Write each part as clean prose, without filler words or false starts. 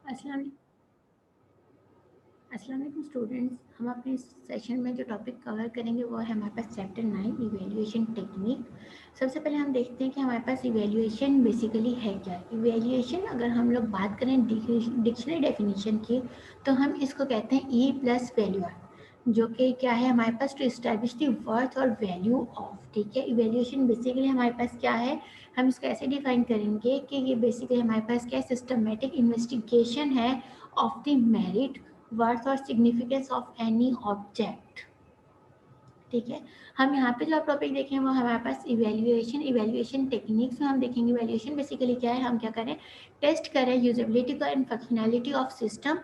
अस्सलाम अस्सलाम वालेकुम स्टूडेंट्स। हम अपने इस सेशन में जो टॉपिक कवर करेंगे वो है हमारे पास चैप्टर 9 इवैल्यूएशन टेक्निक। सबसे पहले हम देखते हैं कि हमारे पास इवैल्यूएशन बेसिकली है क्या। इवैल्यूएशन अगर हम लोग बात करें डिक्शनरी डेफिनेशन की तो हम इसको कहते हैं ई प्लस वैल्यू, जो कि क्या है हमारे पास टू इस्टेब्लिश द वर्थ और वैल्यू ऑफ। ठीक है, इवैल्यूएशन बेसिकली हमारे पास क्या है, हम इसको ऐसे डिफाइन करेंगे कि ये बेसिकली हमारे पास क्या सिस्टमेटिक इन्वेस्टिगेशन है ऑफ द मेरिट, वर्थ और सिग्निफिकेंस ऑफ एनी ऑब्जेक्ट। ठीक है, हम यहाँ पे जो टॉपिक देखें वो हमारे पास इवैल्यूएशन टेक्निक्स में हम देखेंगे। इवैल्यूएशन बेसिकली क्या है, हम क्या करें, टेस्ट करें यूजेबिलिटी का and functionality of system.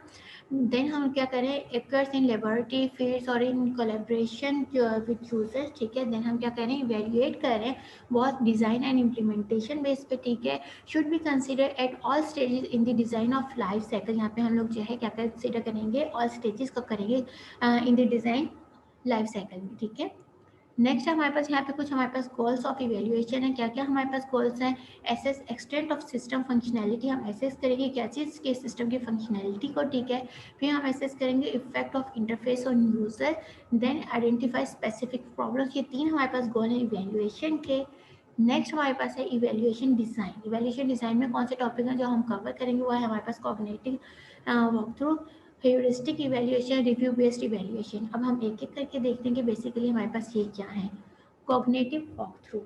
Then हम क्या करें, एकर्स इन लेबोरेटरी फील्ड्स और इन कोलैबोरेशन विद यूजर्स। ठीक है, देन हम क्या करें, इवैल्यूएट करें बहुत डिज़ाइन एंड इम्प्लीमेंटेशन बेस पे। ठीक है, should be consider at all stages in the design of life cycle. यहाँ पे हम लोग जो है क्या कंसिडर करेंगे, ऑल स्टेजेस को करेंगे in the design life cycle में। ठीक है, नेक्स्ट हमारे पास यहाँ पे कुछ हमारे पास गोल्स ऑफ इवैल्यूएशन है। क्या क्या हमारे पास गोल्स हैं, assess extent of system functionality, हम एसेस करेंगे क्या चीज़ के सिस्टम की फंक्शनैलिटी को। ठीक है, फिर हम एसेस करेंगे effect of interface on user, then identify specific problems. ये तीन हमारे पास गोल हैं इवैल्यूएशन के। नेक्स्ट हमारे पास है इवैल्यूएशन डिज़ाइन। इवैल्यूएशन डिज़ाइन में कौन से टॉपिक हैं जो हम कवर करेंगे, वो है हमारे पास cognitive walk through, heuristic evaluation, review based evaluation. अब हम एक एक करके देखते हैं कि बेसिकली हमारे पास ये क्या है। Cognitive walk through,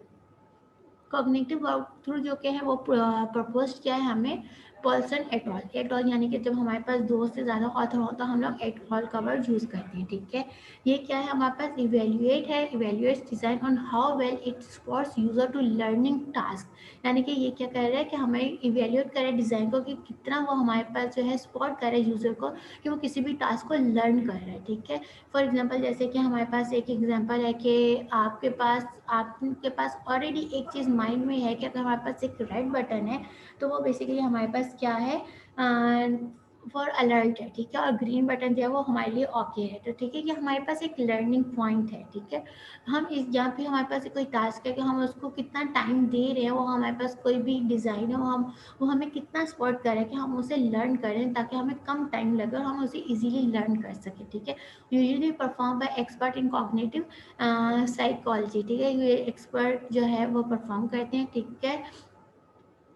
cognitive walk through जो क्या है वो प्रपोज किया है हमें पर्सन एटॉल यानी कि जब हमारे पास दो से ज़्यादा ऑथर हो तो हम लोग एटॉल का वर्ड यूज़ करते हैं। ठीक है, ये क्या है हमारे पास, इवेल्युएट है, evaluates design on how well it supports user to learning task. यानी कि ये क्या कह रहा है कि हमें इवेल्युएट करें डिज़ाइन को कि कितना वो हमारे पास जो है सपोर्ट करे यूज़र को कि वो किसी भी टास्क को लर्न कर रहा है। ठीक है, फॉर एग्जांपल जैसे कि हमारे पास एक एग्जांपल है कि आपके पास ऑलरेडी एक चीज़ माइंड में है कि अगर हमारे पास एक रेड बटन है तो वो बेसिकली हमारे पास क्या है, फॉर अलर्ट है। ठीक है, और ग्रीन बटन जो है वो हमारे लिए ओके है। तो ठीक है, कि हमारे पास एक लर्निंग पॉइंट है। ठीक है, हम इस जहाँ पे हमारे पास कोई टास्क है कि हम उसको कितना टाइम दे रहे हैं, वो हमारे पास कोई भी डिज़ाइन है वो हमें कितना सपोर्ट करें कि हम उसे लर्न करें ताकि हमें कम टाइम लगे और हम उसे इजीली लर्न कर सकें। ठीक है, usually perform by expert in cognitive psychology. ठीक है, ये एक्सपर्ट जो है वो परफॉर्म करते हैं। ठीक है,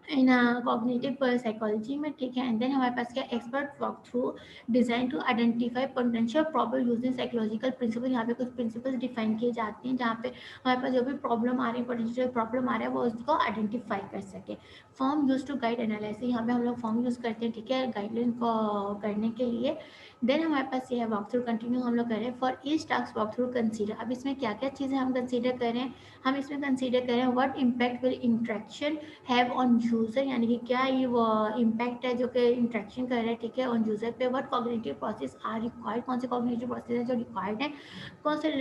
इन कॉग्निटिव साइकोलॉजी में। ठीक है, एंड देन हमारे पास क्या, expert walk through design to identify potential problem using psychological principle. यहाँ पे कुछ प्रिंसिपल्स डिफाइन किए जाते हैं जहाँ पे हमारे पास जो भी प्रॉब्लम आ रही है, पोटेंशियल प्रॉब्लम आ रहा है, वो उसको आइडेंटिफाई कर सके। Form use to guide analysis, यहाँ पे हम लोग फॉर्म यूज करते हैं। ठीक है, गाइडलाइन को करने के लिए। देन हमारे पास ये है वॉक थ्रू कंटिन्यू हम लोग करें for each task walk through consider. अब इसमें क्या क्या चीज़ें हम कंसीडर करें, हम इसमें कंसीडर करें what impact will interaction have on user, यानी कि क्या ये वो इम्पैक्ट है जो कि इंट्रैक्शन कर रहा है। ठीक है, ऑन यूजर पे। What cognitive process are required, कौन से कॉग्निटिव प्रोसेस है जो रिक्वायर्ड है, कौन से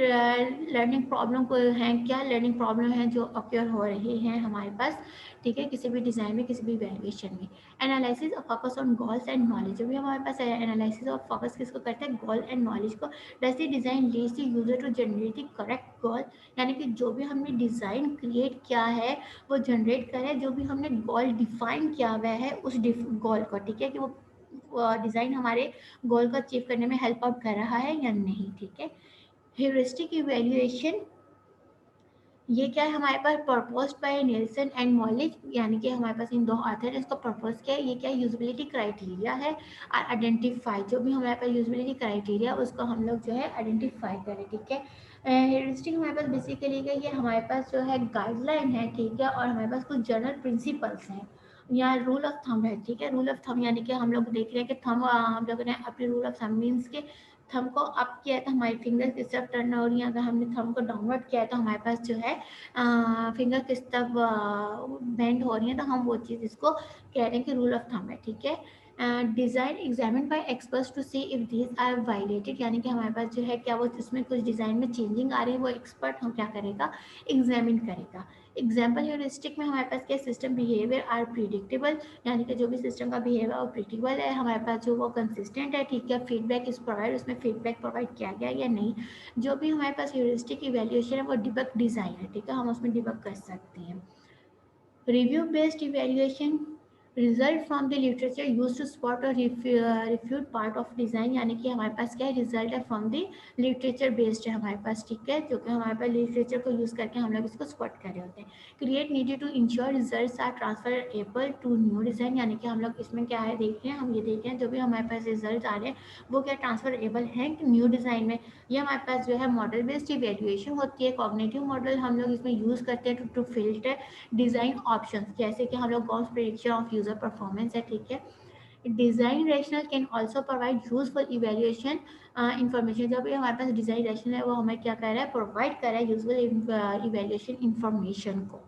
लर्निंग प्रॉब्लम को हैं, क्या लर्निंग प्रॉब्लम है जो अक्योर हो रही हैं हमारे पास। ठीक है, किसी भी डिज़ाइन में, किसी भी वैल्यूएशन में। एनालिसिस और focus on goals and knowledge, जो भी हमारे पास एनालिसिस और फोकस किसको करता है, गोल एंड नॉलेज को। Does the design leads the user to generate the correct goal, यानी कि जो भी हमने डिज़ाइन क्रिएट किया है वो जनरेट करे जो भी हमने गोल डिफाइन किया हुआ है उस गोल को। ठीक है, कि वो डिज़ाइन हमारे गोल को अचीव करने में हेल्प आउट कर रहा है या नहीं। ठीक है, ह्यूरिस्टिक इवैल्यूएशन, ये क्या है हमारे पास, propose by Nielsen and Molich, यानी कि हमारे पास इन दो ऑथर ने इसको प्रपोज किया है। ये क्या यूजिबिलिटी क्राइटेरिया है, और आइडेंटिफाई जो भी हमारे पास यूजिबिलिटी क्राइटेरिया उसको हम लोग जो है आइडेंटिफाई करें। ठीक है, हेरिस्टिक हमारे पास बेसिकली क्या, ये हमारे पास जो है गाइडलाइन है। ठीक है, और हमारे पास कुछ जनरल प्रिंसिपल्स हैं या रूल ऑफ थंब है। ठीक है, रूल ऑफ थंब यानी कि हम लोग देख रहे हैं कि थंब हम लोग ने अपने रूल ऑफ थंब मीन्स के थंब को अप किया है तो हमारी फिंगर किस तरफ टर्न हो रही है, अगर हमने थंब को डाउनवर्ड किया है तो हमारे पास जो है फिंगर किस तरफ बेंड हो रही है, तो हम वो चीज़ इसको कह रहे हैं कि रूल ऑफ थंब है। ठीक है, design examine by experts to see if these are violated, यानी कि हमारे पास जो है क्या वो इसमें कुछ डिज़ाइन में चेंजिंग आ रही है, वो एक्सपर्ट हम क्या करेगा, एग्जामिन करेगा। एग्जाम्पल ह्यूरिस्टिक में हमारे पास क्या, सिस्टम बिहेवियर आर प्रिडिक्टेबल, यानी कि जो भी सिस्टम का बिहेवियर वो प्रिडिक्टेबल है, हमारे पास जो वो कंसिस्टेंट है। ठीक है, फीडबैक इज प्रोवाइड, उसमें फीडबैक प्रोवाइड किया गया या नहीं। जो भी हमारे पास ह्यूरिस्टिक इवैल्यूएशन है वो डिबग डिज़ाइन है। ठीक है, हम उसमें डिबग कर सकते हैं। Review based evaluation, result from the literature use to spot और रिफ्यूट पार्ट ऑफ डिज़ाइन, यानी कि हमारे पास क्या है, रिजल्ट है फ्रॉम द लिटरेचर बेस्ड है हमारे पास, ठीक है, जो कि हमारे पास लिटरेचर को यूज़ करके हम लोग इसको स्पॉट कर रहे होते हैं। Create needed to ensure results are transferable to new design, यानी कि हम लोग इसमें क्या है देख रहे हैं, हम ये देख रहे हैं जो भी हमारे पास रिजल्ट आ रहे हैं वो क्या ट्रांसफरेबल हैं कि न्यू डिज़ाइन में। ये हमारे पास जो है मॉडल बेस्ड इवेल्युएशन होती है। कॉग्निटिव मॉडल हम लोग इसमें यूज़ करते हैं टू फिल्टर डिज़ाइन ऑप्शंस, जैसे कि हम लोग Gauss prediction of user performance है, ठीक है। Design rational can also provide useful evaluation information, जब भी हमारे पास डिज़ाइन रैशनल है वो हमें क्या कर रहा है, प्रोवाइड कर रहा है यूजफुल इवेल्युएशन इंफॉर्मेशन को।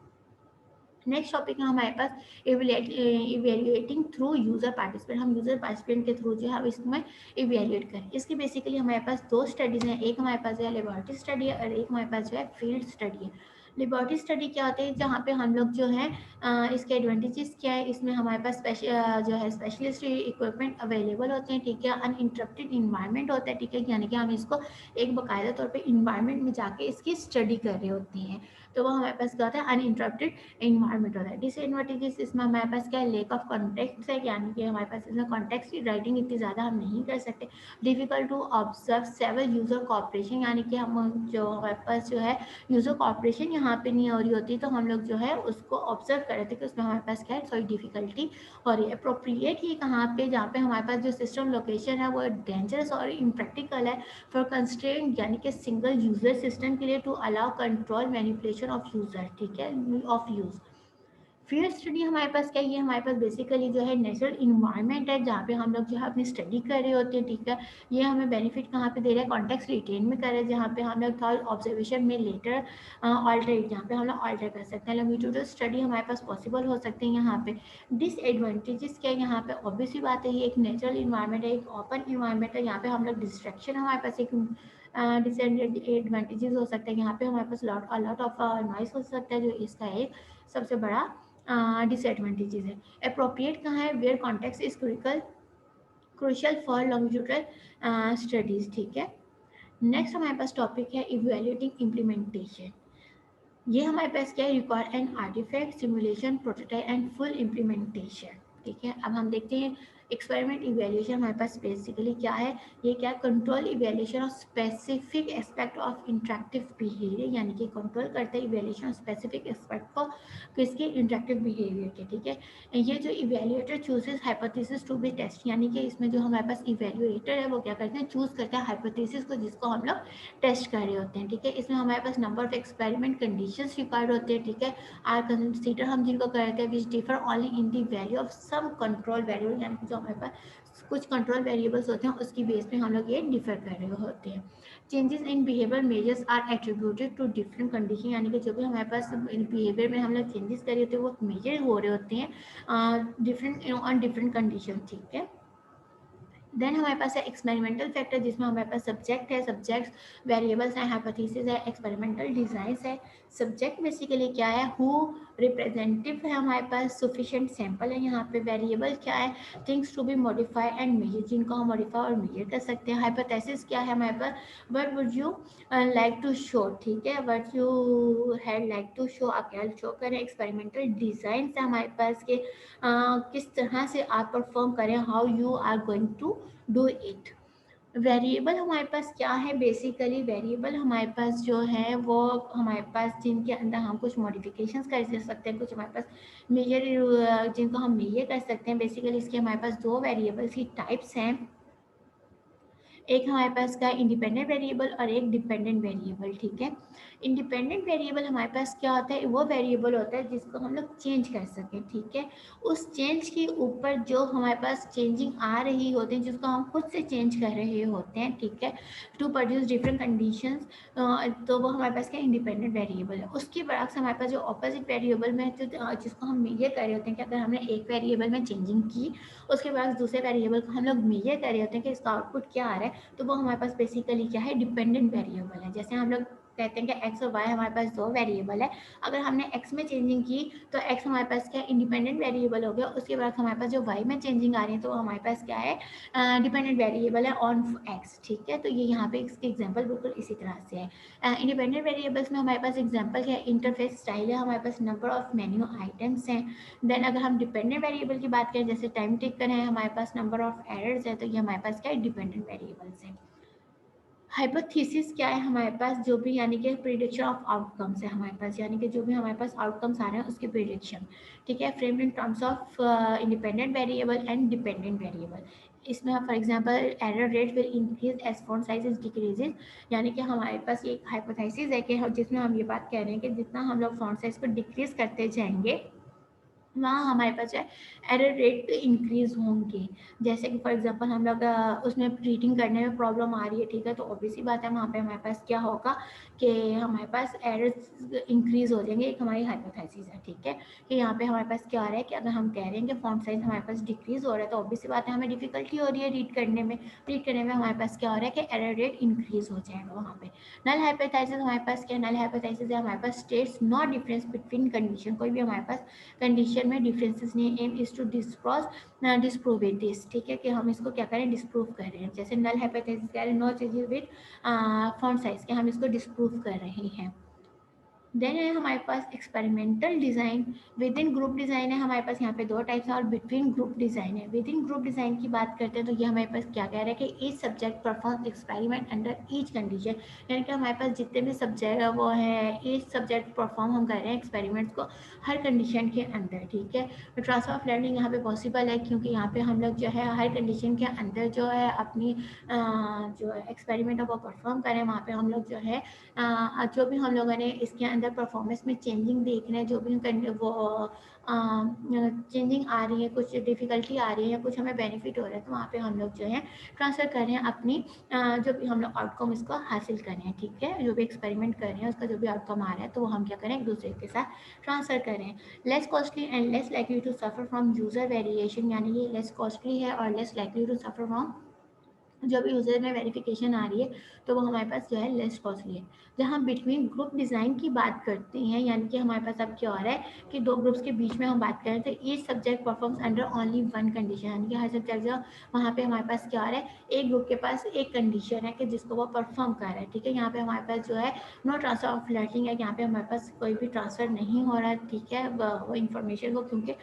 नेक्स्ट टॉपिक है हमारे पास इवेल्युएटिंग थ्रू यूजर पार्टिसिपेंट, हम यूजर पार्टिसिपेंट के थ्रू जो है अब इसमें इवेल्युएट करें। इसकी बेसिकली हमारे पास दो स्टडीज हैं, एक हमारे पास जो है लेबोरेटरी स्टडी है और एक हमारे पास जो है फील्ड स्टडी है। लेबोरेटरी स्टडी क्या होती है, जहाँ पे हम लोग जो है इसके एडवांटेजेस क्या है, इसमें हमारे पास जो है स्पेशलिस्ट इक्विपमेंट अवेलेबल होते हैं, ठीक है, अनइंटरप्टेड इन्वायरमेंट होता है, ठीक है, यानी कि हम इसको एक बाकायदा तौर पे इन्वायरमेंट में जाके इसकी स्टडी कर रहे होते हैं, तो वो हमारे पास क्या होता है, अनइंटरप्टेड इन्वायरमेंट होता है। डिसएडवांटेजेस इसमें हमारे पास क्या है, लेक ऑफ कॉन्टेक्ट है, यानी कि हमारे पास इसमें कॉन्टेक्स्ट की राइटिंग इतनी ज़्यादा हम नहीं कर सकते। Difficult to observe several user cooperation, यानी कि हम जो हमारे पास जो है यूजर कॉपरेशन यहाँ पे नहीं हो रही होती, तो हम लोग जो है उसको ऑब्जर्व कर रहे थे कि उसमें हमारे पास क्या है, थोड़ी डिफिकल्टी हो रही है। अप्रोप्रिएट ही कहाँ पे, जहाँ पे हमारे पास जो सिस्टम लोकेशन है वो डेंजरस और इम्प्रैक्टिकल है फॉर कंस्ट्रेंट, यानी कि सिंगल यूजर सिस्टम के लिए to allow control manipulation of user, ठीक है, ऑफ यूज। फील्ड स्टडी हमारे पास क्या है, ये हमारे पास बेसिकली जो है नेचुरल इन्वायरमेंट है, जहाँ पे हम लोग जो है अपनी स्टडी कर रहे होते हैं, ठीक है। ये हमें बेनिफिट कहाँ पे दे रहा है, कॉन्टेक्स्ट रिटेन में कर रहे हैं, जहाँ पे हम लोग थॉट ऑब्जर्वेशन में लेटर ऑल्टरेट, जहाँ पे हम लोग ऑल्टर कर सकते हैं। लॉन्गिट्यूडल स्टडी हमारे पास पॉसिबल हो सकते हैं यहाँ पे। डिसएडवांटेजेस क्या है यहाँ पे, ऑब्वियस सी बात है, ये एक नेचुरल इन्वायरमेंट है, एक ओपन इन्वायरमेंट है, यहाँ पे हम लोग डिस्ट्रैक्शन हमारे पास एक डिसएडवांटेजेस हो सकते हैं, यहाँ पे हमारे पास लॉट ऑफ नॉइस हो सकता है, जो इसका एक सबसे बड़ा डिसएडवांटेजेस है। अप्रोप्रिएट कहाँ है, where context is crucial for longitudinal studies, ठीक है। नेक्स्ट हमारे पास टॉपिक है इवेल्युएटिंग इम्प्लीमेंटेशन। ये हमारे पास क्या है, require an artifact simulation prototype and full implementation, ठीक है। अब हम देखते हैं एक्सपेरिमेंट इवेल्युएशन हमारे पास बेसिकली क्या है, ये क्या control evaluation of specific aspect of interactive behaviour, यानी कि कंट्रोल करते हैं इवेल्युएशन ऑफ स्पेसिफिक एस्पेक्ट को किसके, इंटरेक्टिव बिहेवियर के, ठीक है। ये जो evaluator chooses hypothesis to be test, यानी कि इसमें जो हमारे पास इवेल्युएटर है वो क्या करते हैं, चूज करते हैं हाइपोथेसिस को जिसको हम लोग टेस्ट कर रहे होते हैं, ठीक है। इसमें हमारे पास number of experiment conditions required होते हैं, ठीक है। आर कंसीडर हम जिनको करते हैं which differ only in the value of some control variable, यानी कि जो हमारे पास कुछ कंट्रोल वेरिएबल्स होते हैं उसकी बेस पे हम लोग ये डिफर कर रहे होते हैं। Changes in behaviour measures are attributed to different condition, यानी कि जो भी हमारे पास बिहेवियर में हम लोग चेंजेस कर रहे होते हैं वो मेजर हो रहे होते हैं डिफरेंट ऑन डिफरेंट कंडीशन, ठीक है। देन हमारे पास है एक्सपेरिमेंटल फैक्टर, जिसमें हमारे पास सब्जेक्ट है, सब्जेक्ट्स वेरिएबल्स हैं, हाइपोथेसिस है, एक्सपेरिमेंटल डिजाइंस है। सब्जेक्ट बेसिकली क्या है, हु रिप्रेजेंटेटिव है हमारे पास, सफिशिएंट सैंपल है यहाँ पे। वेरिएबल क्या है, things to be modify and measure, जिनको हम मॉडिफाई और मेजर कर सकते हैं। हाइपोथेसिस क्या है हमारे पास, what would you like to show, ठीक है, what you had like to show, आप क्या शो करें। एक्सपेरिमेंटल डिजाइन है हमारे पास के किस तरह से आप परफॉर्म करें, how you are going to do it. Variable हमारे पास क्या है, बेसिकली वेरिएबल हमारे पास जो है वो हमारे पास जिनके अंदर हम कुछ मॉडिफिकेशंस कर सकते हैं, कुछ हमारे पास मेजर जिनको हम मेजर कर सकते हैं। बेसिकली इसके हमारे पास दो वेरिएबल्स की टाइप्स हैं, एक हमारे पास का इंडिपेंडेंट वेरिएबल और एक डिपेंडेंट वेरिएबल, ठीक है। इंडिपेंडेंट वेरिएबल हमारे पास क्या होता है, वो वेरिएबल होता है जिसको हम लोग चेंज कर सकें, ठीक है। उस चेंज के ऊपर जो हमारे पास चेंजिंग आ रही होती है, जिसको हम खुद से चेंज कर रहे होते हैं, ठीक है, टू प्रोड्यूस डिफरेंट कंडीशंस, तो वो हमारे पास क्या इंडिपेंडेंट वेरिएबल है। उसके बरक्स हमारे पास जो ऑपोजिट वेरिएबल में जिसको हम मेजर कर रहे होते हैं कि अगर हमने एक वेरिएबल में चेंजिंग की, उसके बाद दूसरे वेरिएबल को हम लोग मेजर कर रहे होते हैं कि इसका आउटपुट क्या आ रहा है, तो वो हमारे पास बेसिकली क्या है, डिपेंडेंट वेरिएबल है। जैसे हम लोग कहते हैं कि एक्स और वाई हमारे पास दो वेरिएबल है, अगर हमने एक्स में चेंजिंग की तो एक्स हमारे पास क्या इंडिपेंडेंट वेरिएबल हो गया, उसके बाद हमारे पास जो वाई में चेंजिंग आ रही है तो हमारे पास क्या है डिपेंडेंट वेरिएबल है ऑन एक्स, ठीक है। तो ये यहाँ पे इसके एग्जांपल बिल्कुल इसी तरह से है। इंडिपेंडेंट वेरिएबल्स में हमारे पास एग्जांपल क्या है, इंटरफेस स्टाइल है, हमारे पास नंबर ऑफ मेन्यू आइटम्स हैं। देन अगर हम डिपेंडेंट वेरिएबल की बात करें जैसे टाइम टेकन है, हमारे पास नंबर ऑफ एरर्स है, तो ये हमारे पास क्या है डिपेंडेंट वेरिएबल्स हैं। हाइपोथेसिस क्या है हमारे पास, जो भी यानी कि प्रिडिक्शन ऑफ आउटकम्स है हमारे पास, यानी कि जो भी हमारे पास आउटकम्स आ रहे हैं उसके प्रिडिक्शन, ठीक है, framed in terms of independent variable and dependent variable. इसमें for example error rate will increase as font size decreases, यानी कि हमारे पास एक हाइपोथेसिस है कि जिसमें हम ये बात कह रहे हैं कि जितना हम लोग फॉन्ट साइज को डिक्रीज करते जाएंगे वहाँ हमारे पास जो है एरर रेट इंक्रीज होंगे। जैसे कि फॉर एग्जांपल हम लोग उसमें रीडिंग करने में प्रॉब्लम आ रही है, ठीक है, तो ऑब्वियसली बात है वहाँ पे हमारे पास क्या होगा कि हमारे पास एरर्स इंक्रीज हो जाएंगे। एक हमारी हाइपोथेसिस है, ठीक है, कि यहाँ पे हमारे पास क्या आ रहा है कि अगर हम कह रहे हैं कि फॉन्ट साइज हमारे पास डिक्रीज हो रहा है तो ऑब्वियसली बात है हमें डिफिकल्टी हो रही है रीड करने में हमारे पास क्या हो रहा है कि एरर रेट इंक्रीज हो जाएगा वहाँ पे। नल हाइपोथेसिस हमारे पास क्या, नल हाइपोथेसिस है हमारे पास states not difference between condition, कोई भी हमारे पास कंडीशन में डिफरेंसेस नहीं, aim is to disprove it this, ठीक है, कि हम इसको क्या करें डिस्प्रूव कर रहे हैं। जैसे नल हाइपोथेसिस कह रहे हैं no changes with font size के, हम इसको डिस्प्रूव कर रहे हैं। देन है हमारे पास experimental design, within group design है हमारे पास, यहाँ पे दो टाइप्स है, और बिटवीन ग्रुप डिज़ाइन है। विद इन ग्रुप डिज़ाइन की बात करते हैं तो ये हमारे पास क्या कह रहा है कि each subject perform experiment under each condition, यानी कि हमारे पास जितने भी सब्जेक्ट है वो है ईच सब्जेक्ट परफॉर्म हम कर रहे हैं एक्सपेरिमेंट्स को हर कंडीशन के अंदर, ठीक है। तो ट्रांसफर ऑफ लर्निंग यहाँ पे पॉसिबल है क्योंकि यहाँ पे हम लोग जो है हर कंडीशन के अंदर जो है अपनी जो एक्सपेरिमेंट है वो परफॉर्म करें। वहाँ पे हम लोग जो है जो भी हम लोगों ने इसके अंदर परफॉर्मेंस में चेंजिंग देख रहे हैं, जो भी वो चेंजिंग आ रही है, कुछ डिफ़िकल्टी आ रही है या कुछ हमें बेनिफिट हो रहा है, तो वहाँ पे हम लोग जो है ट्रांसफ़र कर रहे हैं अपनी जो भी हम लोग आउटकम इसको हासिल कर रहे हैं, ठीक है, जो भी एक्सपेरिमेंट कर रहे हैं उसका जो भी आउटकम आ रहा है तो वो हम क्या करें एक दूसरे के साथ ट्रांसफ़र कर रहे हैं। Less costly and less likely to suffer from user variation, यानी ये लेस कॉस्टली है और less likely to suffer from जो भी यूज़र में वेरिफिकेशन आ रही है तो वो हमारे पास जो है लेस कॉस्टली है। जहाँ बिटवीन ग्रुप डिज़ाइन की बात करते हैं, यानी कि हमारे पास अब क्या हो रहा है कि दो ग्रुप्स के बीच में हम बात करें तो each subject performs under only one condition, यानी कि हर सब्जेक्ट जो वहाँ पे हमारे पास क्या हो रहा है एक ग्रुप के पास एक कंडीशन है कि जिसको वो परफॉर्म कर रहा है, ठीक है। यहाँ पे हमारे पास जो है नो ट्रांसफर ऑफ लर्निंग है, यहाँ पे हमारे पास कोई भी ट्रांसफ़र नहीं हो रहा है, ठीक है, वो इन्फॉर्मेशन को, क्योंकि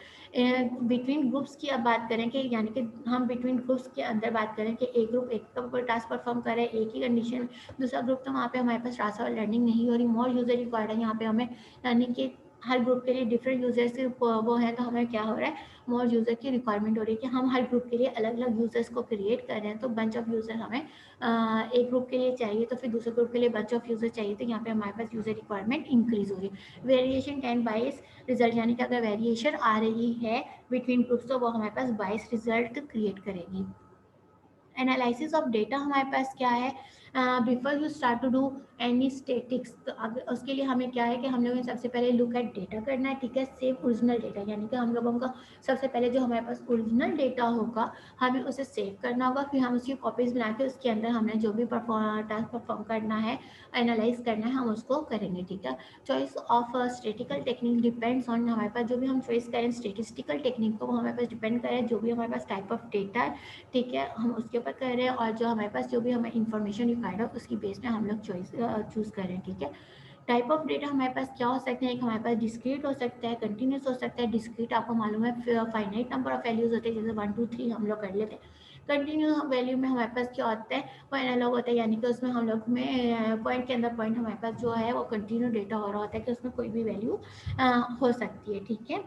बिटवीन ग्रुप्स की अब बात करें कि यानी कि हम बिटवीन ग्रुप्स के अंदर बात करें कि एक ग्रुप एक का टास्क परफॉर्म करे एक ही कंडीशन में, दूसरा ग्रुप तो वहाँ पे हमारे पास ट्रांसफर लर्निंग नहीं हो रही, मोर यूजर रिक्वायर्ड है यहाँ पे हमें, यानी कि हर ग्रुप के लिए डिफरेंट यूजर्स वो है तो हमें क्या हो रहा है मोर यूजर की रिक्वायरमेंट हो रही है कि हम हर ग्रुप के लिए अलग अलग यूजर्स को क्रिएट कर रहे हैं। तो बंच ऑफ यूजर हमें एक ग्रुप के लिए चाहिए तो फिर दूसरे ग्रुप के लिए बंच ऑफ यूजर चाहिए, तो यहाँ पे हमारे पास यूजर रिक्वायरमेंट इंक्रीज हो रही है। वेरिएशन कैन बाइस रिजल्ट, यानी कि अगर वेरिएशन आ रही है बिटवीन ग्रुप्स तो वो हमारे पास बाइस रिजल्ट क्रिएट करेगी। एनालिसिस ऑफ डेटा हमारे पास क्या है, before you start to do any statistics, तो उसके लिए हमें क्या है कि हम लोगों ने सबसे पहले लुक एट डेटा करना है, ठीक है, सेव ओरिजिनल डेटा, यानी कि हम लोगों का सबसे पहले जो हमारे पास ओरिजिनल डेटा होगा हमें उसे सेव करना होगा, फिर हम उसकी कॉपीज बना के उसके अंदर हमने जो भी टास्क परफॉर्म करना है एनालाइज करना है हम उसको करेंगे, ठीक है। Choice of statical technique depends on, हमारे पास जो भी हम चॉइस करें स्टेटिस्टिकल टेक्निक तो वो हमारे पास डिपेंड करें जो भी हमारे पास टाइप ऑफ डेटा है, ठीक है, हम उसके ऊपर कर रहे हैं और जो हमारे पास जो भी हमें इन्फॉर्मेशन रिक्वायर्ड है उसकी बेस में हम लोग चॉइस चूज़ कर रहे हैं, ठीक है। टाइप ऑफ डेटा हमारे पास क्या हो सकते हैं, एक हमारे पास डिस्क्रीट हो सकता है, कंटिन्यूस हो सकता है। डिस्क्रीट आपको मालूम है फाइनाइट नंबर ऑफ वैल्यूज होते हैं, जैसे 1 2 3 हम लोग कर लेते हैं। कंटिन्यू वैल्यू में हमारे पास क्या होता है वो एनालॉग होता है, यानी कि उसमें हम लोग में पॉइंट के अंदर पॉइंट हमारे पास जो है वो कंटिन्यू डेटा हो रहा होता है कि उसमें कोई भी वैल्यू हो सकती है, ठीक है।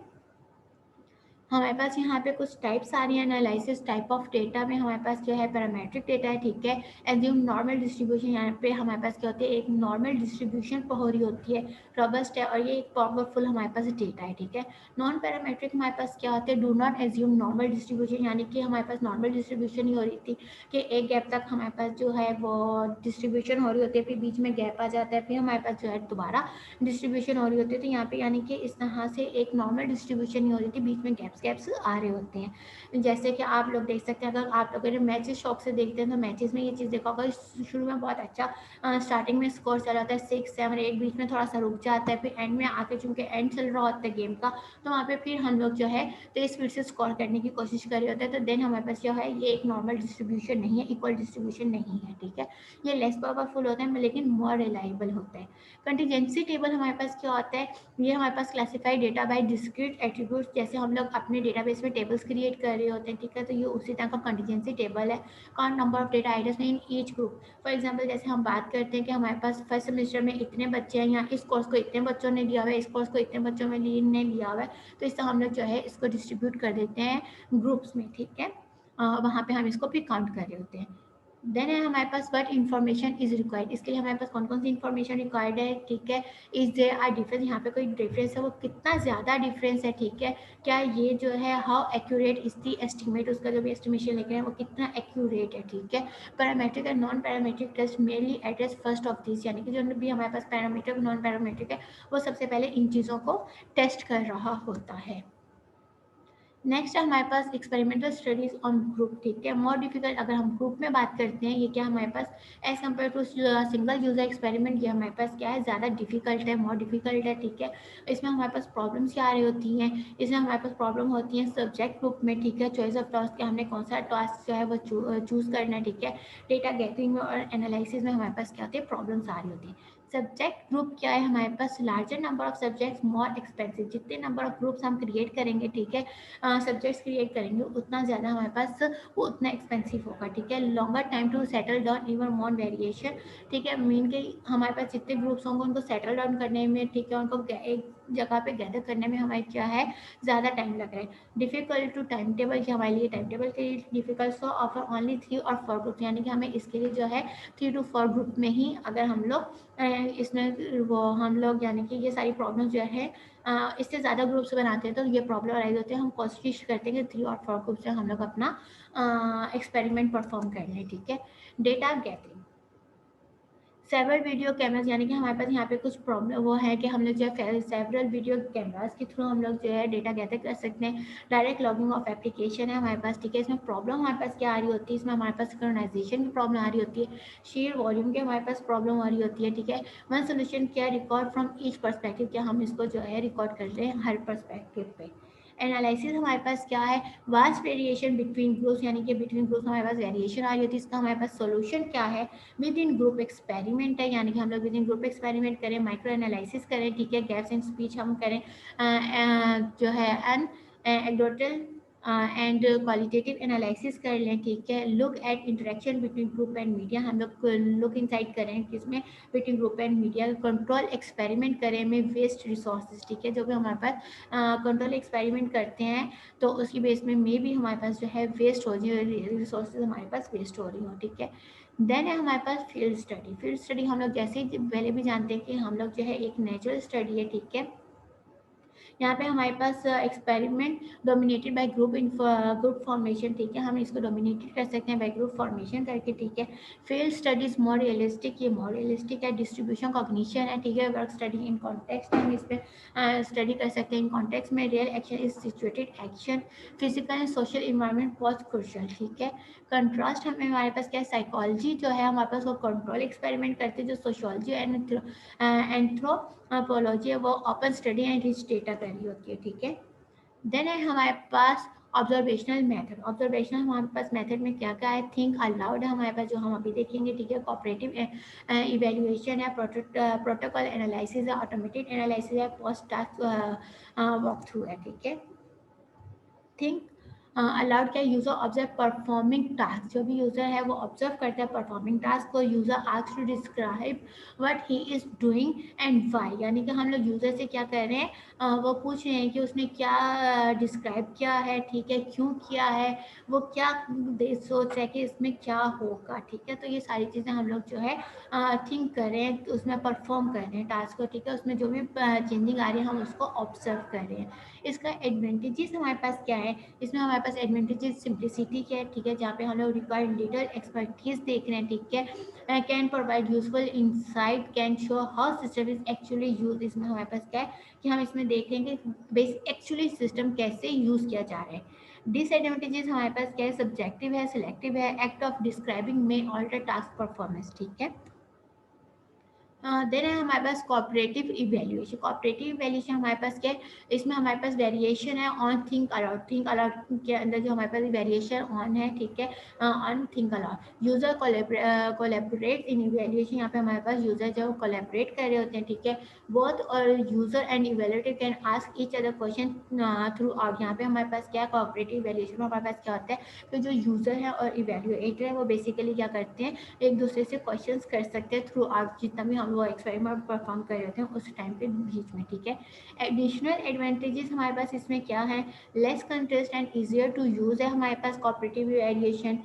हमारे पास यहाँ पे कुछ टाइप्स आ रही हैं एनालिसिस टाइप ऑफ डेटा में, हमारे पास जो है पैरामेट्रिक डेटा है, ठीक है। एज्यूम नॉर्मल डिस्ट्रीब्यूशन, यहाँ पे हमारे पास क्या होती है एक नॉर्मल डिस्ट्रीब्यूशन हो रही होती है, रॉबस्ट है और ये एक पावरफुल हमारे पास डेटा है, ठीक है। नॉन पैरामेट्रिक हमारे पास क्या होते हैं do not assume normal distribution, यानी कि हमारे पास नॉर्मल डिस्ट्रीब्यूशन ही हो रही थी कि एक गैप तक हमारे पास जो है वो डिस्ट्रीब्यूशन हो रही होती है, फिर बीच में गैप आ जाता है, फिर हमारे पास जो है दोबारा डिस्ट्रीब्यूशन हो रही होती है। तो यहाँ पे यानी कि इस तरह से एक नॉर्मल डिस्ट्रीब्यूशन ही हो रही थी, बीच में गैप्स स्टेप्स आ रहे होते हैं। जैसे कि आप लोग देख सकते हैं, अगर आप लोग मैचेस शौक से देखते हैं तो मैचेस में ये चीज़ देखा होगा, शुरू में बहुत अच्छा स्टार्टिंग में स्कोर चला होता है 6-7-8, बीच में थोड़ा सा रुक जाता है, फिर एंड में आके चूँकि एंड चल रहा होता है गेम का, तो वहाँ पे फिर हम लोग जो है तेज़ स्पीड से स्कोर करने की कोशिश कर रहे होते हैं। तो देन हमारे पास जो है ये एक नॉर्मल डिस्ट्रीब्यूशन नहीं है, इक्वल डिस्ट्रीब्यूशन नहीं है, ठीक है। ये लेस पावरफुल होता है लेकिन मोर रिलायबल होता है। कंटीजेंसी टेबल हमारे पास क्या होता है, ये हमारे पास classified data by discrete attributes, जैसे हम लोग अपने डेटाबेस में टेबल्स क्रिएट कर रहे होते हैं, ठीक है। तो ये उसी तरह का कंटीजेंसी टेबल है। Count number of data items in each group. For example जैसे हम बात करते हैं कि हमारे पास फर्स्ट सेमेस्टर में इतने बच्चे हैं, या इस कोर्स को इतने बच्चों ने लिया हुआ है, इस कोर्स को इतने बच्चों में ने लिया हुआ है, तो इससे हम लोग जो है इसको डिस्ट्रीब्यूट कर देते हैं ग्रुप्स में, ठीक है। वहाँ पे हम इसको फिर काउंट कर रहे होते हैं। देन है हमारे पास व्हाट इन्फॉर्मेशन इज रिक्वायर्ड, इसके लिए हमारे पास कौन कौन सी इन्फॉर्मेशन रिक्वायर्ड है, ठीक है। इज देयर आर डिफरेंस, यहाँ पे कोई डिफरेंस है, वो कितना ज़्यादा डिफरेंस है, ठीक है। क्या ये जो है how accurate is the estimate, उसका जो भी एस्टिमेशन लेके हैं वो कितना एक्यूरेट है, ठीक है। Parametric and non parametric test mainly address first of this, यानी कि जो भी हमारे पास पैरामीट्रिक नॉन पैरामीट्रिक है वो सबसे पहले इन चीज़ों को टेस्ट कर रहा होता है। नेक्स्ट है हमारे पास एक्सपेरिमेंटल स्टडीज ऑन ग्रुप, ठीक है। मोर डिफिकल्ट, अगर हम ग्रुप में बात करते हैं, ये क्या हमारे पास as compare to single user experiment, ये हमारे पास क्या है, ज़्यादा डिफिकल्ट है, मोर डिफिकल्ट है, ठीक है। इसमें हमारे पास प्रॉब्लम्स क्या आ रही होती हैं, इसमें हमारे पास प्रॉब्लम होती है सब्जेक्ट ग्रुप में, ठीक है। चॉइस ऑफ टास्क के हमने कौन सा टास्क जो है वो चूज़ करना है, ठीक है। डेटा गैदरिंग में और एनालिसिस में हमारे पास क्या होती है, प्रॉब्लम्स आ रही होती है। सब्जेक्ट ग्रुप क्या है हमारे पास, larger number of subjects more expensive, जितने नंबर ऑफ ग्रुप्स हम क्रिएट करेंगे, ठीक है, सब्जेक्ट्स क्रिएट करेंगे, उतना ज़्यादा हमारे पास वो उतना एक्सपेंसिव होगा, ठीक है। Longer time to settle down even more variation, ठीक है। मीन के हमारे पास जितने ग्रुप्स होंगे उनको सेटल डाउन करने में, ठीक है, उनको एक जगह पे गैदर करने में हमारे क्या है, ज़्यादा टाइम लग रहा है। डिफिकल्ट टू टाइम टेबल, कि हमारे लिए टाइम टेबल के लिए डिफिकल्ट, सो ऑफर ओनली 3 और 4 ग्रुप, यानी कि हमें इसके लिए जो है 3 to 4 ग्रुप में ही अगर हम लोग इसमें वो हम लोग यानी कि ये सारी प्रॉब्लम जो है इससे ज़्यादा ग्रुप्स बनाते हैं तो ये प्रॉब्लम अराइज होते हैं। हम कोशिश करते हैं कि 3 और 4 ग्रुप से हम लोग अपना एक्सपेरिमेंट परफॉर्म कर लें, ठीक है। Data gathering, several video cameras, यानी कि हमारे पास यहाँ पे कुछ प्रॉब्लम वो है कि हम लोग जो है सेवरल वीडियो कैमराज के थ्रू हम लोग जो है डेटा गैदर कर सकते हैं। डायरेक्ट लॉगिंग ऑफ एप्लीकेशन है हमारे पास, ठीक है। इसमें प्रॉब्लम हमारे पास क्या आ रही होती है, इसमें हमारे पास सिंक्रोनाइजेशन की प्रॉब्लम आ रही होती है, शेयर वॉल्यूम की हमारे पास प्रॉब्लम आ रही होती है, ठीक है। वन सोल्यूशन क्या, रिकॉर्ड फ्रॉम ईच परस्पेक्टिव, क्या हम इसको जो है रिकॉर्ड कर रहे हैं हर परस्पेक्टिव पे। एनालिसिस हमारे पास क्या है, वास्ट वेरिएशन बिटवीन ग्रुप्स, यानी कि बिटवीन ग्रुप्स हमारे पास वेरिएशन आ रही होती है, इसका हमारे पास सोल्यूशन क्या है, विद इन ग्रुप एक्सपेरिमेंट है, यानी कि हम लोग विद इन ग्रुप एक्सपेरिमेंट करें, माइक्रो एनालिसिस करें, ठीक है। गैप्स इन स्पीच हम करें, जो है एन एंडोटल एंड क्वालिटेटिव एनालिसिस कर लें, ठीक है। Look at interaction between group and media, हम लोग लुक इनसाइड करें किसमें, between group and media. Control experiment करें में वेस्ट रिसोर्सेज, ठीक है। जो भी हमारे पास कंट्रोल एक्सपेरिमेंट करते हैं तो उसकी बेस में भी हमारे पास जो है वेस्ट हो रही है, रिसोर्सेज हमारे पास वेस्ट हो रही हो, ठीक है। देन है हमारे पास फील्ड स्टडी। फील्ड स्टडी हम लोग जैसे ही पहले भी जानते हैं कि हम लोग जो है एक नेचुरल स्टडी है, ठीक है। यहाँ पे हमारे पास experiment dominated by group formation, ठीक है। हम इसको डोमिनेटेड कर सकते हैं बाय ग्रुप फॉर्मेशन करके, ठीक है। फील्ड स्टडीज मोर रियलिस्टिक, ये मोर रियलिस्टिक है। डिस्ट्रीब्यूशन कॉग्निशन है, ठीक है। वर्क स्टडी इन कॉन्टेक्स्ट, हम इस पर स्टडी कर सकते हैं इन कॉन्टेक्स्ट में। Real action is situated action, physical and social environment बहुत क्रूशियल, ठीक है। कंट्रास्ट हमें हमारे पास क्या है, साइकोलॉजी जो है हमारे पास वो कंट्रोल एक्सपेरिमेंट करते हैं, जो सोशोलॉजी एंथ्रोपोलॉजी है वो open study and rich data कर रही होती है, ठीक है। देन है हमारे पास ऑब्जर्वेशनल मेथड। ऑब्जर्वेशनल हमारे पास मेथड में क्या क्या है, थिंक अलाउड है हमारे पास, जो हम अभी देखेंगे, ठीक है। कोऑपरेटिव इवेल्युएशन है, प्रोटोकॉल एनालिसिस है, ऑटोमेटेड एनालिसिस है, पोस्ट टास्क वॉक थ्रू है, ठीक है। थिंक अलाउड क्या, यूजर ऑब्जर्व परफॉर्मिंग टास्क, जो भी यूजर है वो ऑब्जर्व करता है परफॉर्मिंग टास्क को। User asks to describe what he is doing and why, यानी कि हम लोग यूजर से क्या कर रहे हैं, वो पूछ रहे हैं कि उसने क्या डिस्क्राइब किया है, ठीक है, क्यों किया है, वो क्या सोच है कि इसमें क्या होगा, ठीक है। तो ये सारी चीज़ें हम लोग जो है थिंक कर रहे हैं, उसमें परफॉर्म कर रहे हैं टास्क को, ठीक है। उसमें जो भी चेंजिंग आ रही है हम उसको ऑब्जर्व कर रहे हैं। इसका एडवांटेजेस हमारे पास क्या है, इसमें हमारे हमारे पास एडवांटेजेस सिंप्लिसिटी क्या है, ठीक है, जहाँ पे हम लोग रिक्वायर्ड लिटिल एक्सपर्टीज देख रहे हैं, ठीक है, can provide useful insight, can show how system is actually use. इसमें हमारे पास क्या है कि हम इसमें देख लेंगे बेस एक्चुअली सिस्टम कैसे यूज किया जा रहा है। डिसएडवांटेजेस हमारे पास क्या है, सब्जेक्टिव है, सिलेक्टिव है, एक्ट ऑफ डिस्क्राइबिंग में ऑल्टर टास्क परफॉर्मेंस, ठीक है। देन है हमारे पास कोऑपरेटिव इवैल्यूएशन। कोऑपरेटिव इवैल्यूएशन हमारे पास क्या है, इसमें हमारे पास वेरिएशन है on think allowed. Think allowed के अंदर जो हमारे पास वेरिएशन ऑन है, ठीक है, on think allowed. User collaborate in evaluation, यहाँ पे हमारे पास यूजर जो कोलैबोरेट कर रहे होते हैं, ठीक है, बोथ और user and evaluator can ask each other question throughout. यहाँ पे हमारे पास क्या है, कोऑपरेटिव इवैल्यूएशन में हमारे पास क्या होता है कि जो यूजर है और इवैल्यूएटर है वो बेसिकली क्या करते हैं, एक दूसरे से क्वेश्चंस कर सकते हैं थ्रू आउट, जितना भी हम वो एक्सपेरिमेंट परफॉर्म कर रहे थे उस टाइम पे बीच में, ठीक है। एडिशनल एडवांटेजेस हमारे पास इसमें क्या है, less contest and easier to use है हमारे पास कोऑपरेटिव वेरिएशन।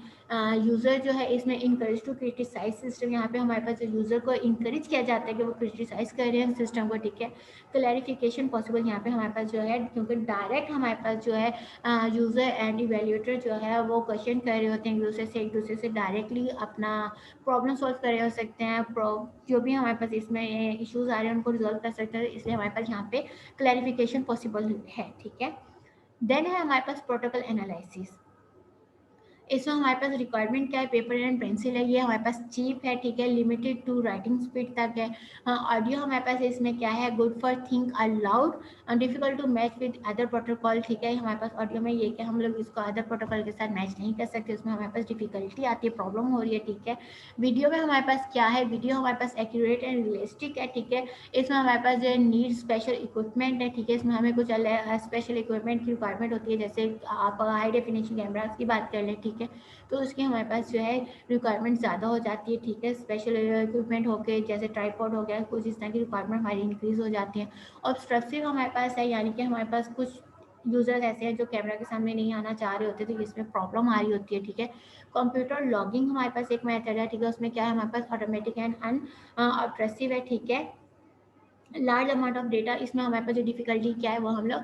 यूज़र जो है इसमें इनकरेज टू क्रिटिसाइज सिस्टम, यहाँ पे हमारे पास जो यूज़र को इनकरेज किया जाता है कि वो क्रिटिसाइज कर रहे हैं सिस्टम को, ठीक है। क्लैरिफिकेशन पॉसिबल, यहाँ पे हमारे पास जो है क्योंकि डायरेक्ट हमारे पास जो है यूज़र एंड इवैल्यूएटर जो है वो क्वेश्चन कर रहे होते हैं एक दूसरे से डायरेक्टली अपना प्रॉब्लम सॉल्व कर रहे हो सकते हैं, जो भी हमारे पास इसमें इश्यूज आ रहे हैं उनको रिजॉल्व कर सकते हैं, इसलिए हमारे पास यहाँ पे क्लैरिफिकेशन पॉसिबल है, ठीक है। देन है हमारे पास प्रोटोकॉल एनालिसिस। इसमें हमारे पास रिक्वायरमेंट क्या है, पेपर एंड पेंसिल है, ये हमारे पास चीप है, ठीक है, लिमिटेड टू राइटिंग स्पीड तक है। ऑडियो हमारे पास इसमें क्या है, good for think aloud, difficult to match with other protocol, ठीक है। हमारे पास ऑडियो में ये कि हम लोग इसको अदर प्रोटोकॉल के साथ मैच नहीं कर सकते, उसमें हमारे पास डिफिकल्टी आती है, प्रॉब्लम हो रही है, ठीक है। वीडियो में हमारे पास क्या है, वीडियो हमारे पास एक्यूरेट एंड रियलिस्टिक है, ठीक है। इसमें हमारे पास जो है नीड स्पेशल इक्विपमेंट है, ठीक है, इसमें हमें कुछ स्पेशल इक्विपमेंट की रिक्वायरमेंट होती है, जैसे आप हाई डेफिनेशन कैमराज की बात कर लें, ठीक है, तो उसकी हमारे पास जो है रिक्वायरमेंट ज़्यादा हो जाती है, ठीक है। स्पेशल इक्विपमेंट हो गए जैसे ट्राईपॉड हो गया, कुछ इस तरह की रिक्वायरमेंट हमारी इंक्रीज हो जाती है। ऑब्स्ट्रक्टिव हमारे पास है, यानी कि हमारे पास कुछ यूजर्स ऐसे हैं जो कैमरा के सामने नहीं आना चाह रहे होते, तो इसमें प्रॉब्लम आ रही होती है, ठीक है। कंप्यूटर लॉगिंग हमारे पास एक मेथड है, ठीक है, उसमें क्या है हमारे पास ऑटोमेटिक एंड अनऑब्ट्रसिव है, ठीक है। लार्ज अमाउंट ऑफ डेटा, इसमें हमारे पास जो डिफिकल्टी क्या है वो हम लोग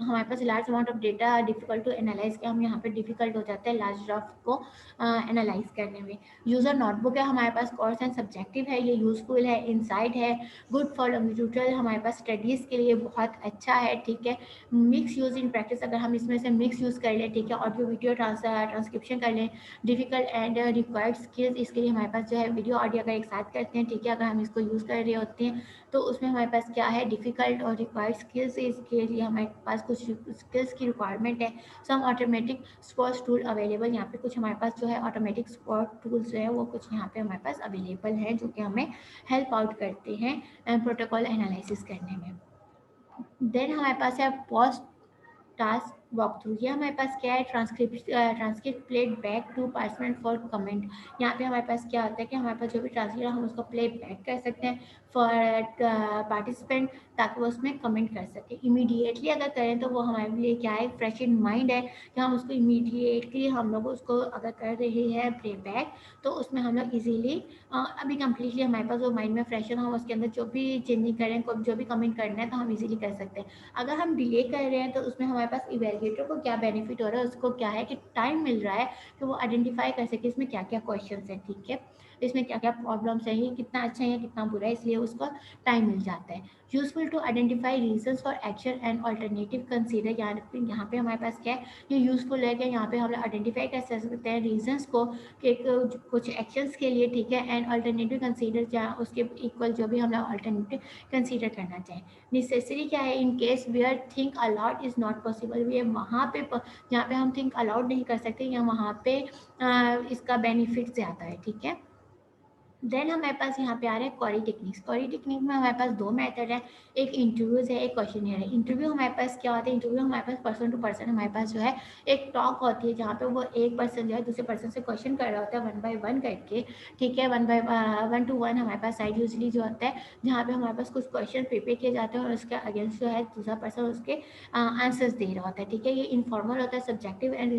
हमारे पास large amount of data difficult to analyse के हम यहाँ पे डिफिकल्ट हो जाता है लार्ज ड्राफ्ट को एनालाइज करने में। यूजर नोटबुक है हमारे पास, कोर्स एंड सब्जेक्टिव है, ये यूजफुल है, इनसाइड है, गुड फॉर लॉन्गिट्यूडनल, हमारे पास स्टडीज़ के लिए बहुत अच्छा है, ठीक है। मिक्स यूज इन प्रैक्टिस, अगर हम इसमें से मिक्स यूज़ कर लें, ठीक है, ऑडियो वीडियो ट्रांसक्रिप्शन कर लें, डिफिकल्ट एंड रिक्वायर्ड स्किल्स, इसके लिए हमारे पास जो है वीडियो ऑडियो अगर एक साथ करते हैं, ठीक है, अगर हम इसको यूज़ कर रहे होते हैं तो उसमें हमारे पास क्या है, डिफ़िकल्ट और रिक्वायर्ड स्किल्स, इसके लिए हमारे पास कुछ स्किल्स की रिक्वायरमेंट है। सम ऑटोमेटिक स्पॉट टूल अवेलेबल, यहाँ पे कुछ हमारे पास जो है ऑटोमेटिक स्पॉट टूल्स जो है वो कुछ यहाँ पे हमारे पास अवेलेबल है, जो कि हमें हेल्प आउट करते हैं प्रोटोकॉल एनालिसिस करने में। देन हमारे पास है पोस्ट टास्क वॉक थ्रू, ये हमारे पास क्या है, transcript played back to participant for comment. यहाँ पे हमारे पास क्या होता है कि हमारे पास जो भी ट्रांसलेट हम उसको प्ले बैक कर सकते हैं फॉर पार्टिसिपेंट, ताकि वो उसमें कमेंट कर सके। इमीडिएटली अगर करें तो वो हमारे लिए क्या है, फ्रेश इन माइंड है कि हम उसको इमीडिएटली हम लोग उसको अगर कर रहे हैं प्ले बैक, तो उसमें हम लोग ईजीली अभी कम्प्लीटली हमारे पास वो माइंड में फ्रेश है, हम उसके अंदर जो भी चेंजिंग करें, जो भी कमेंट करना है तो हम इजीली कर सकते हैं। अगर हम डिले कर रहे हैं तो उसमें हमारे पास इवैल्यूएटर को क्या बेनिफिट हो रहा है, उसको क्या है कि टाइम मिल रहा है कि वो आइडेंटिफाई कर सके इसमें क्या क्या क्वेश्चन है, ठीक है, इसमें क्या क्या प्रॉब्लम्स है, ये कितना अच्छा है या कितना बुरा है, इसलिए उसको टाइम मिल जाता है। Useful to identify reasons for action and alternative consider, यहाँ पे हमारे पास क्या है, ये यूजफुल है कि यहाँ पे हम आइडेंटिफाई कर सकते हैं रीजंस को कि कुछ एक्शंस के लिए, ठीक है, एंड अल्टरनेटिव कंसीडर जहाँ उसके इक्वल जो भी हम लोग अल्टरनेटिव कंसीडर करना चाहें। नेसेसरी क्या है, in case where think aloud is not possible, ये वहाँ पे जहाँ पे हम थिंक अलाउड नहीं कर सकते या वहाँ पे इसका बेनिफिट ज़्यादा है, ठीक है। देन हमारे पास यहाँ पे आ रहा है क्वेरी टेक्निक्स। क्वेरी टेक्निक में हमारे पास दो मेथड है, एक इंटरव्यूज है, एक क्वेश्चनियर है। इंटरव्यू हमारे पास क्या होता है, इंटरव्यू हमारे पास पर्सन टू पर्सन हमारे पास जो है एक टॉक होती है, जहाँ पे वो एक पर्सन जो है दूसरे पर्सन से क्वेश्चन कर रहा होता है वन बाय वन करके, ठीक है, वन टू वन हमारे पास साइड यूजली जो होता है, जहाँ पे हमारे पास कुछ क्वेश्चन प्रिपेयर किए जाते हैं और उसके अगेंस्ट जो है दूसरा पर्सन उसके आंसर्स दे रहा होता है, ठीक है। ये इनफॉर्मल होता है, सब्जेक्टिव एंड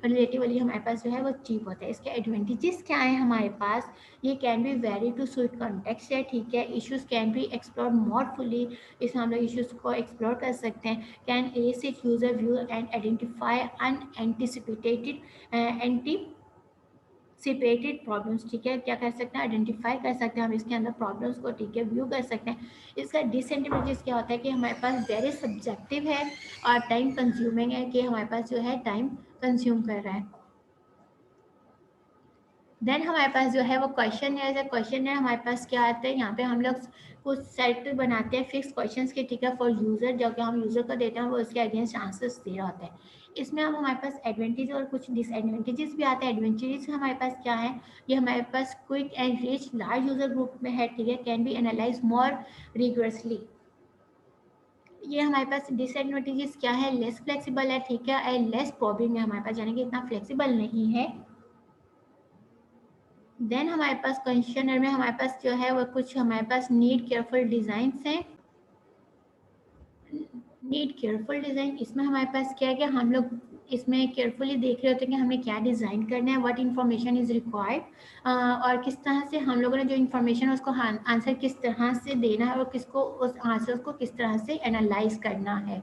रिलेटिवली हमारे पास जो है वो चीप होता है। इसके एडवांटेजेस क्या है हमारे पास, ये can be very to suit context है, ठीक है। Issues can be explore more fully, इसमें हम लोग इश्यूज को एक्सप्लोर कर सकते हैं। Can acid user view and identify unanticipated सिपेटेड प्रॉब्लम्स, ठीक है। क्या कर सकते हैं, आइडेंटिफाई कर सकते हैं हम इसके अंदर प्रॉब्लम्स को, ठीक है, व्यू कर सकते हैं। इसका डिसएडवांटेज क्या होता है कि हमारे पास वेरी सब्जेक्टिव है और टाइम कंज्यूमिंग है, कि हमारे पास जो है टाइम कंज्यूम कर रहा है। देन हमारे पास जो है वो क्वेश्चन है हमारे पास क्या आता है, यहाँ पे हम लोग कुछ सेट बनाते हैं फिक्स क्वेश्चंस के, ठीक है, फॉर यूजर, जो कि हम यूजर को देते हैं वो उसके अगेंस्ट आंसर्स दे रहा होता है। इसमें हम हमारे पास एडवांटेज और कुछ डिसएडवांटेजेस भी आते हैं। एडवांटेजेस हमारे पास क्या है, ये हमारे पास quick and reach large user group में है, ठीक है, can be analyse more rigorously. ये हमारे पास डिसएडवांटेजेस क्या है, लेस फ्लेक्सिबल है, ठीक है, एंड लेस प्रॉब्लम है हमारे पास, यानी कि इतना फ्लेक्सिबल नहीं है। देन हमारे पास क्वेश्चनर में हमारे पास जो है वो कुछ हमारे पास नीड केयरफुल डिजाइन हैं। नीड केयरफुल डिज़ाइन, इसमें हमारे पास क्या है कि हम लोग इसमें केयरफुली देख रहे होते हैं कि हमें क्या डिज़ाइन करना है, व्हाट इन्फॉर्मेशन इज़ रिक्वायर्ड, और किस तरह से हम लोगों ने जो इन्फॉर्मेशन उसको आंसर किस तरह से देना है और किसको उस आंसर को किस तरह से एनालाइज करना है।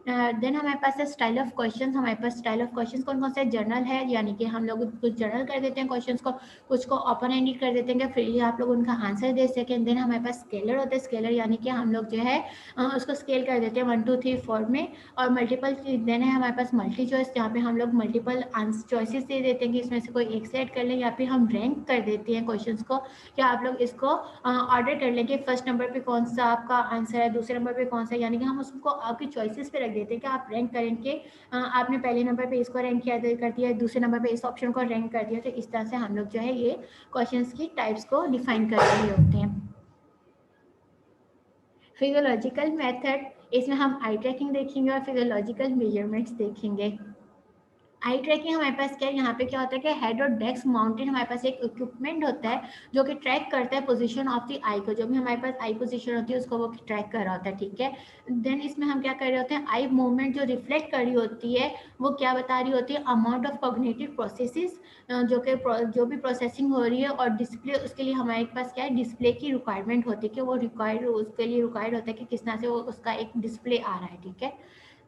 देन हमारे पास है स्टाइल ऑफ क्वेश्चन। हमारे पास स्टाइल ऑफ क्वेश्चन कौन कौन से जर्नल है, यानी कि हम लोग कुछ जर्नल कर देते हैं क्वेश्चंस को, कुछ को ओपन एंडेड कर देते हैं कि फ्रीली आप लोग उनका आंसर दे सकें। देन हमारे पास स्केलर होते हैं। स्केलर यानी कि हम लोग जो है उसको स्केल कर देते हैं 1 2 3 4 में। और मल्टीपल देन है हमारे पास मल्टी चॉइस, जहाँ पे हम लोग मल्टीपल चॉइसेस दे देते हैं कि इसमें से कोई एक से ऐड कर लें, या फिर हम रैंक कर देते हैं क्वेश्चंस को, कि आप लोग इसको ऑर्डर कर लें कि फर्स्ट नंबर पे कौन सा आपका आंसर है, दूसरे नंबर पे कौन सा, यानी कि हम उसको आपकी चॉइसेस पे रख देते हैं कि आप रैंक करें कि आपने पहले नंबर पे इसको रैंक किया कर दिया, दूसरे नंबर पे इस ऑप्शन को रैंक कर दिया। तो इस तरह से हम लोग जो है ये क्वेश्चंस की टाइप्स को डिफाइन कर रहे होते हैं। फिजियोलॉजिकल मेथड, इसमें हम आई ट्रैकिंग देखेंगे और फिजियोलॉजिकल मेजरमेंट्स देखेंगे। आई ट्रैकिंग हमारे पास क्या है, यहाँ पे क्या होता है कि हेड और डेस्क माउंटेड हमारे पास एक इक्विपमेंट होता है जो कि ट्रैक करता है पोजीशन ऑफ द आई को, जो भी हमारे पास आई पोजीशन होती है उसको वो ट्रैक कर रहा होता है, ठीक है। देन इसमें हम क्या कर रहे होते हैं, आई मूवमेंट जो रिफ्लेक्ट कर रही होती है वो क्या बता रही होती है, अमाउंट ऑफ कॉग्निटिव प्रोसेसेस, जो भी प्रोसेसिंग हो रही है, और डिस्प्ले उसके लिए हमारे पास क्या है, डिस्प्ले की रिक्वायरमेंट होती है कि वो उसके लिए रिक्वायर्ड होता है कि किस तरह से वो उसका एक डिस्प्ले आ रहा है, ठीक है।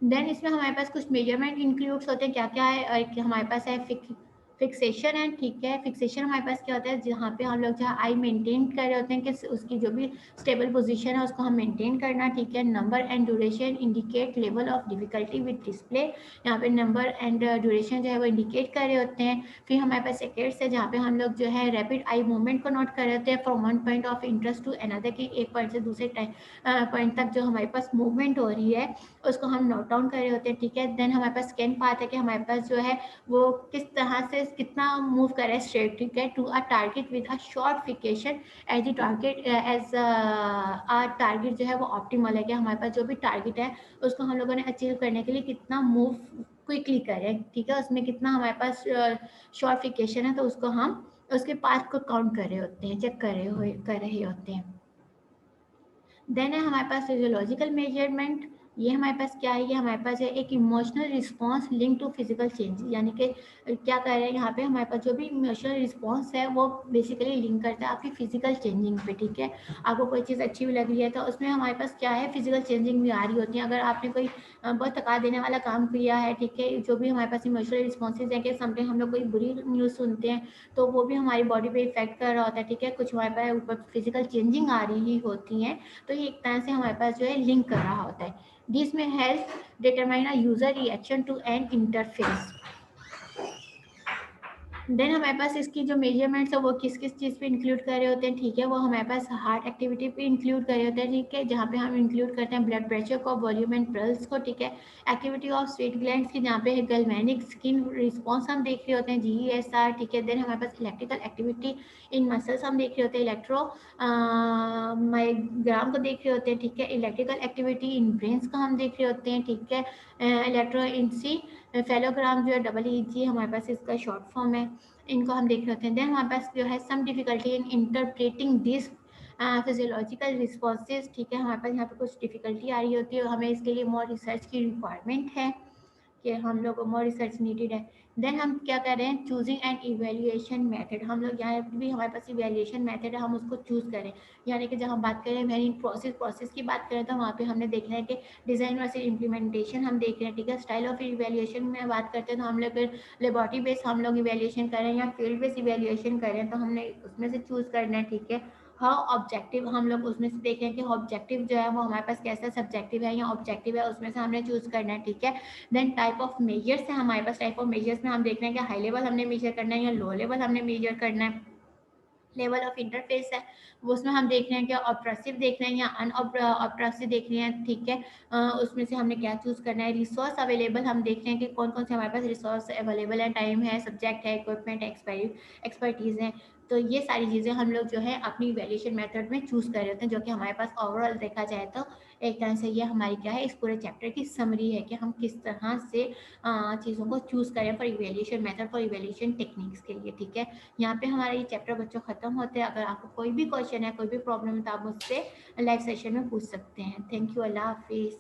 देन इसमें हमारे पास कुछ मेजरमेंट इंक्लूड्स होते हैं, क्या क्या है, और हमारे पास है फिक्सेशन है, ठीक है। फिक्सेशन हमारे पास क्या होता है, जहाँ पे हम लोग जहाँ आई मेंटेन कर रहे होते हैं कि उसकी जो भी स्टेबल पोजीशन है उसको हम मेंटेन करना, ठीक है। Number and duration indicate level of difficulty with display, यहाँ पे नंबर एंड ड्यूरेशन जो है वो इंडिकेट कर रहे होते हैं। फिर हमारे पास सेकेंड्स है, जहाँ पे हम लोग जो है रैपिड आई मूवमेंट को नोट कर रहे होते हैं from one point of interest to another, की एक पॉइंट से दूसरे पॉइंट तक जो हमारे पास मूवमेंट हो रही है उसको हम नोट डाउन कर रहे होते हैं, ठीक है। देन हमारे पास स्कैन पाथ है कि हमारे पास जो है वो किस तरह से कितना मूव कर रहा है स्ट्रेट, ठीक है, to a target with a short फिकेशन as the target, as a target जो है वो ऑप्टिमल है, कि हमारे पास जो भी टारगेट है उसको हम लोगों ने अचीव करने के लिए कितना मूव क्विकली करें, ठीक है, उसमें कितना हमारे पास शॉर्ट फिकेशन है, तो उसको हम उसके पाथ को काउंट कर रहे होते हैं, चेक कर रहे होते हैं। देन है हमारे पास फिजियोलॉजिकल मेजरमेंट। ये हमारे पास क्या है, ये हमारे पास है एक emotional response link to physical change, यानी कि क्या कर रहे हैं यहाँ पे, हमारे पास जो भी इमोशनल रिस्पांस है वो बेसिकली लिंक करता है आपकी फिजिकल चेंजिंग पे, ठीक है। आपको कोई चीज़ अच्छी भी लग रही है तो उसमें हमारे पास क्या है, फिजिकल चेंजिंग भी आ रही होती है। अगर आपने कोई बहुत थका देने वाला काम किया है, ठीक है, जो भी हमारे पास इमोशनल रिस्पॉन्सेज है कि समटाइम हम लोग कोई बुरी न्यूज़ सुनते हैं तो वो भी हमारी बॉडी पे इफेक्ट कर रहा होता है, ठीक है, कुछ हमारे पास ऊपर फिजिकल चेंजिंग आ रही होती हैं, तो ये एक तरह से हमारे पास जो है लिंक कर रहा होता है। दिस में help determine a user reaction to an interface. Then हमारे पास इसकी जो मेजरमेंट्स है वो किस किस चीज़ पे इंक्लूड कर रहे होते हैं, ठीक है, वो हमारे पास हार्ट एक्टिविटी पे इंक्लूड कर रहे होते हैं, ठीक है, जहाँ पे हम इंक्लूड करते हैं ब्लड प्रेशर को, वॉल्यूम एंड पल्स को, ठीक है। एक्टिविटी ऑफ स्वेट ग्लैंड्स की, जहाँ पे है गैल्वेनिक स्किन रिस्पॉन्स हम देख रहे होते हैं, GESR, ठीक है। देन हमारे पास इलेक्ट्रिकल एक्टिविटी इन मसल्स हम देख रहे होते हैं, इलेक्ट्रो माइग्राम को देख रहे होते हैं, ठीक है। इलेक्ट्रिकल एक्टिविटी इन ब्रेन्स को हम देख रहे होते हैं, ठीक है। इलेक्ट्रो इंसी फेलोग्राम जो है EEG हमारे पास इसका शॉर्ट फॉर्म है, इनको हम देख रहे होते हैं। देन हमारे पास जो है some difficulty in interpreting this physiological responses, ठीक है, हमारे पास यहाँ पे कुछ डिफिकल्टी आ रही होती है, हमें इसके लिए मोर रिसर्च की रिक्वायरमेंट है। कि हम लोग को मोर रिसर्च नीडेड है। देन हम क्या कर रहे हैं, चूजिंग एंड इवेल्युएशन मेथड। हम लोग यहाँ भी हमारे पास इवेल्युएशन मेथड है, हम उसको चूज करें। यानी कि जब हम बात करें वेरी प्रोसेस की बात करें तो वहाँ पे हमने देखना है कि डिज़ाइन वर्सेस इम्प्लीमेंटेशन हम देख रहे हैं, ठीक है। स्टाइल ऑफ इवेल्युएशन में बात करते हैं तो हम लोग लेबोरेटरी बेस्ड हम लोग इवेल्युएशन करें या फील्ड बेस्ड इवेल्युएशन करें, तो हमने उसमें से चूज करना है, ठीक है। हाँ, ऑब्जेक्टिव हम लोग उसमें से देख रहे हैं कि ऑब्जेक्टिव जो है वो हमारे पास कैसा सब्जेक्टिव है या ऑब्जेक्टिव है, उसमें से हमने चूज करना है, ठीक है। देन टाइप ऑफ मेजर्स है हमारे पास। टाइप ऑफ मेजर्स में हम देख रहे हैं कि हाई लेवल हमने मेजर करना है या लो लेवल हमने मेजर करना है। लेवल ऑफ इंटरफेस है वो, उसमें हम देख रहे हैं कि ऑब्ट्रसिव देख रहे हैं या अनऑब्ट्रसिव देख रहे हैं, ठीक है। उसमें से हमने क्या चूज करना है। रिसोर्स अवेलेबल हम देख रहे हैं कि कौन कौन से हमारे पास रिसोर्स अवेलेबल है, टाइम है, सब्जेक्ट है, इक्विपमेंट, एक्सपर्टीज है। तो ये सारी चीज़ें हम लोग जो है अपनी वैल्यूएशन मेथड में चूज कर रहे होते हैं, जो कि हमारे पास ओवरऑल देखा जाए तो एक तरह से ये हमारी क्या है, इस पूरे चैप्टर की समरी है कि हम किस तरह से चीज़ों को चूज करें for evaluation method, for evaluation techniques के लिए, ठीक है। यहाँ पे हमारा ये चैप्टर बच्चों खत्म होते हैं। अगर आपको कोई भी क्वेश्चन है, कोई भी प्रॉब्लम है, तो आप मुझसे लाइव सेशन में पूछ सकते हैं। थैंक यू, अल्लाह हाफिज़।